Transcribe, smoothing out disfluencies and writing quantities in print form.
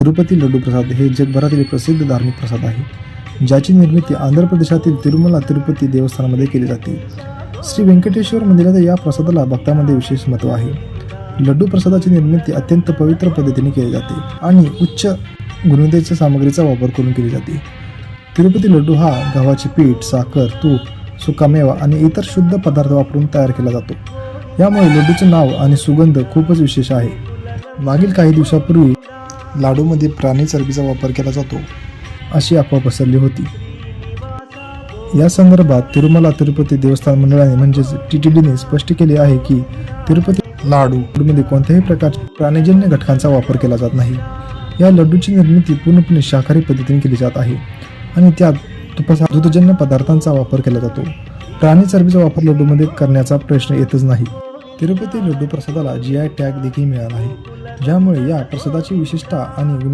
तिरुपती लड्डू प्रसाद हे जगभरातील एक प्रसिद्ध धार्मिक प्रसाद आहे, ज्याची निर्मिती आंध्र प्रदेशातील तिरुमला तिरुपती देवस्थानामध्ये केली जाते. श्री व्यंकटेश्वर मंदिरात या प्रसादाला भक्तांमध्ये विशेष महत्त्व आहे. लड्डू प्रसादाची निर्मिती अत्यंत पवित्र पद्धतीने केली जाते आणि उच्च गुणवत्तेच्या सामग्रीचा वापर करून केली जाते. तिरुपती लड्डू हा गव्हाचे पीठ, साखर, तूप, सुकामेवा आणि इतर शुद्ध पदार्थ वापरून तयार केला जातो. यामुळे लड्डूचे नाव आणि सुगंध खूपच विशेष आहे. मागील काही दिवसापूर्वी लाडूमध्ये प्राणी चरबीचा वापर केला जातो अशी अफवा पसरली होती. या संदर्भात तिरुमला तिरुपती देवस्थान मंडळाने म्हणजेच TTDने स्पष्ट केले आहे की तिरुपती लाडूमध्ये कोणत्याही प्रकारच्या प्राणीजन्य घटकांचा वापर केला जात नाही. या लड्डूची निर्मिती पूर्णपणे शाकाहारी पद्धतीने केली जात आहे आणि त्यात तुपासह दुग्धजन्य पदार्थांचा वापर केला जातो. प्राणी चरबीचा वापर लड्डूमध्ये करण्याचा प्रश्न येतच नाही. तिरुपती लड्डू प्रसादाला GI टॅग देखील मिळाला आहे, ज्यामुळे या प्रसादाची विशेषता आणि